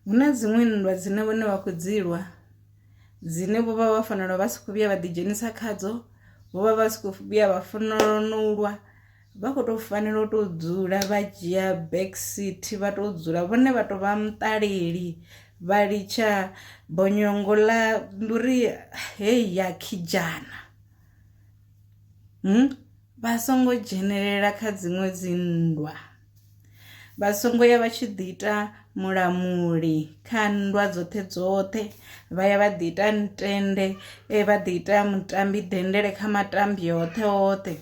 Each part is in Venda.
huna dziṅwe nndwa dzine vhone vha khou dzilwa dzine vho vha vha fanela vha si khou vhuya vha ḓidzhenisa khadzo, vho vha vha si khou vhuya vha fanela no lwa, vha khou tou fanela u tou dzula vha dzhia back seat vha tou dzula vhone vha tou vha muṱaleli vha litsha bonyongo ḽa nduri hei ya khijana vha songo dzhenelela kha dziṅwe dzinndwa, vha songo ya vha tshi ḓi ita mulamuli kha nndwa dzoṱhe vha ya vha ḓi ita ntende vha ḓi ita mutambi dendele kha matambi hoṱhe.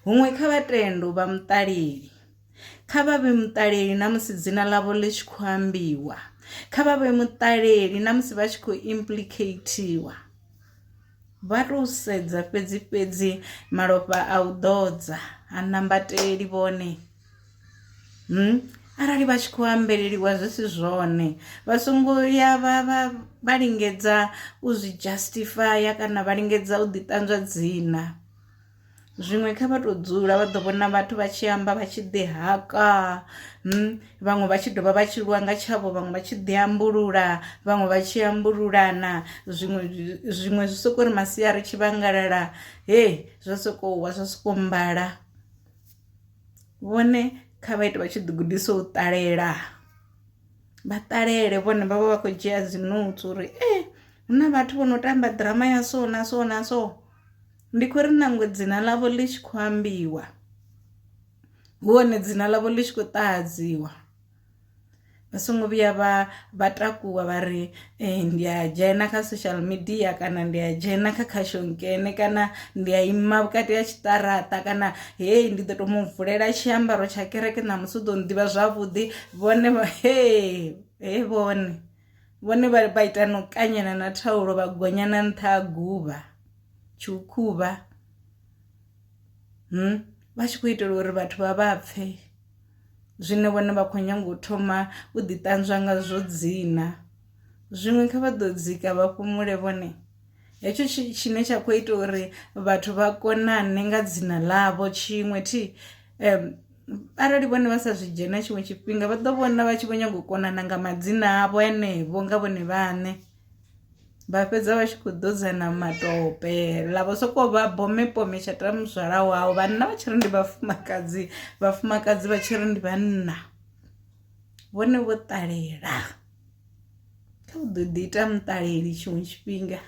Huṅwe kha vha tende u vha muṱaleli, kha vha vhe muṱaleli na musi dzina ḽavho ḽi tshi khou ambiwa, kha vha vhe muṱaleli na musi vha tshi khou implicatiwa, vha tou sedza fhedzi malofha a u ḓodza ha nambateli vhone arali vha tshi khou ambeleliwa zwi si zwone vha songo ya vha lingedza u zwi justifya kana vha lingedza u ḓi ṱanzwa dzina. Zwiṅwe kha vha tou dzula vha ḓo vhona vhathu vha tshi amba vha tshi ḓi haka, vhaṅwe vha tshi dovha vha tshi lwa nga tshavho, vhaṅwe vha tshi ḓi ambulula, vhaṅwe vha tshi ambululana, zwiṅwe zwi soko ri masiari tshi vhangalala zwo sokou wa zwo sokou mbala. Vhone kha vha ite vha tshi ḓi gudisa u ṱalela, vha ṱalele vhone vha vha vha khou dzhia dzi notes uri hu na vhathu vho no tamba drama ya so na so na so, ndi khou ri nangwe dzina ḽavho ḽi tshi khou ambiwa, hu hone dzina ḽavho ḽi tshi khou ṱahadziwa. Vha songo vhuya vha takuwa vha ri ndi a dzhena kha social media kana ndi a dzhena kha khashonkene kana ndi a ima vhukati ha tshiṱaraṱa kana ndi ḓo tou mu vulela tshiambaro tsha kereke na musi u ḓo nḓivha zwavhuḓi. Vhone vha ita no kanyana na thaulo vha gonya na nṱha ha guvha tshukhuvha vha tshi khou itela uri vhathu vha pfhe zwine vhone vha khou nyanga u thoma u ḓi ṱanzwa nga zwo dzina. Zwiṅwe kha vha ḓo dzika vha fhumule vhone hetsho tshine tsha khou ita uri vhathu vha konane nga dzina ḽavho. Tshiṅwe arali vhone vha sa zwi dzhena tshiṅwe tshifhinga vha ḓo vhona vha tshi vho nyaga u konana nga madzina avho henevho nga vhone vhaṋe, vha fhedza vha tshi khou ḓodzana matope ḽavho sokou vha bomepome tsha tama muzwala wau, vhanna vha tshi ri ndi vhafumakadzi, vhafumakadzi vha tshi ri ndi vhanna. Vhone vho ṱalela kha u ḓo ḓi ita muṱaleli tshiṅwe tshifhinga